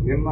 నిన్న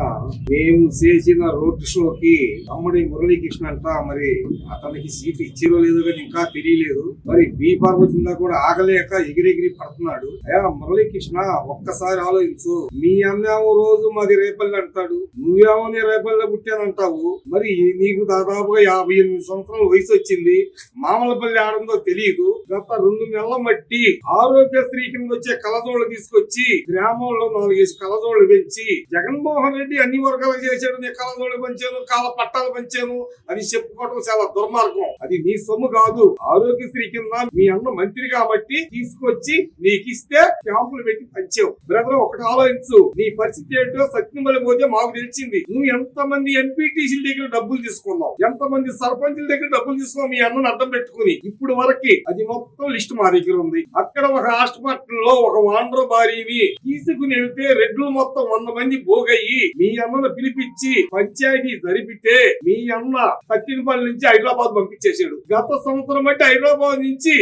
మేము చేసిన రోడ్ షోకి అమ్మడి మురళీకృష్ణ అంట, మరి అతనికి సీట్ ఇచ్చిరో లేదో కానీ ఇంకా తెలియలేదు. మరి బీ ఫార్మసీ కూడా ఆగలేక ఎగిరెగిరి పడుతున్నాడు. అయ్యా మురళీకృష్ణ, ఒక్కసారి ఆలోచించు. మీ అన్నేమో రోజు మాది రేపల్లి అంటాడు, నువ్వేమో నీ రేపల్లి పుట్టానంటావు. మరి నీకు దాదాపుగా 58 సంవత్సరాల వయసు వచ్చింది. మామలపల్లి ఆడందో తెలియదు. గత 2 నెలల మట్టి ఆరోగ్యశ్రీ కింద వచ్చే కలజోళ్ళు తీసుకొచ్చి గ్రామంలో 4 కలజోళ్ళు పెంచి జగన్మోహన్ రెడ్డి అన్ని వర్గాలు చేశాడు, నేను కలజోళ్ళు పంచాను, కాల పట్టాలు పంచాను అని చెప్పుకోవడం చాలా దుర్మార్గం. అది నీ సొమ్ము కాదు. ఆరోగ్యశ్రీ కింద మీ అన్న మంత్రి కాబట్టి తీసుకొచ్చి నీకు ఇస్తే క్యాంపులు పెట్టి పంచావు. బ్రదర్, ఒకటి ఆలోచించు. నీ పరిస్థితి ఏంటో సత్యమల్లి పోతే మాకు తెలిసింది. నువ్వు ఎంతమంది ఎంపీటీసీల దగ్గర డబ్బులు తీసుకున్నావు, ఎంతమంది సర్పంచుల దగ్గర డబ్బులు తీసుకున్నావు మీ అన్నను అడ్డం పెట్టుకుని. ఇప్పుడు వరకు అది మొత్తం లిస్ట్ మా దగ్గర ఉంది. అక్కడ ఒక హాస్పిటల్లో ఒక వాండ్రో భార్యని తీసుకుని వెళ్తే రెడ్లు మొత్తం 100 మంది పోగయ్యి మీ అన్నను పిలిపించి పంచాయతీ జరిపితే మీ అన్న సత్తినపల్లి నుంచి హైదరాబాద్ పంపించేశాడు. గత సంవత్సరం బట్టి హైదరాబాద్ నుంచి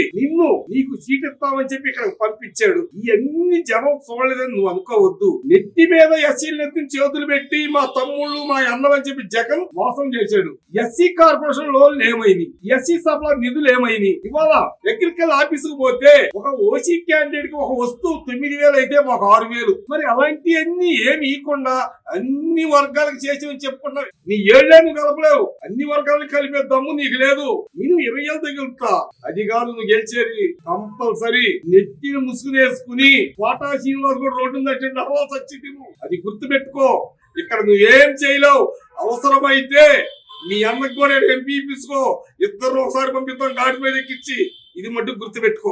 నీకు సీట్ ఇస్తామని చెప్పి ఇక్కడ పంపించాడు. ఇవన్నీ జనం చూడలేదని నువ్వు అనుకోవద్దు. నెత్తి మీద ఎస్సీలు నెత్తిని చేతులు పెట్టి మా తమ్ముళ్ళు మా అన్నని చెప్పి జగన్ మోసం చేశాడు. ఎస్సీ కార్పొరేషన్ లోన్లు ఏమైంది, ఎస్సీ సభల నిధులు ఏమైంది. ఇవాళ ఎగ్రికల్ ఆఫీసుకు పోతే ఒక ఓసీ క్యాండిడేట్ కి ఒక వస్తువు 9,000 అయితే మాకు 6,000. మరి అలాంటివన్నీ ఏమి ఇవ్వకుండా అన్ని వర్గాలకు చేసి చెప్పుకున్నా నీ ఏళ్ళని కలపలేవు. అన్ని వర్గాలను కలిపే దమ్ము నీకు లేదు. నేను 20 ఏళ్ళ తగులుతా. అది కాదు నువ్వు గెలిచేది. కంపల్సరీ నెత్తిని ముసుగునేసుకుని కోటా శ్రీనివాస్ కూడా రోడ్డు ఉందంటే నడవాల్సి వచ్చింది. అది గుర్తు పెట్టుకో. ఇక్కడ నువ్వేం చేయలేవు. అవసరమైతే మీ అన్నకు కూడా ఎంపీ తీసుకో, ఇద్దరు ఒకసారి పంపిస్తాం గాడి మీద ఎక్కించి. ఇది మట్టుకు గుర్తు పెట్టుకో.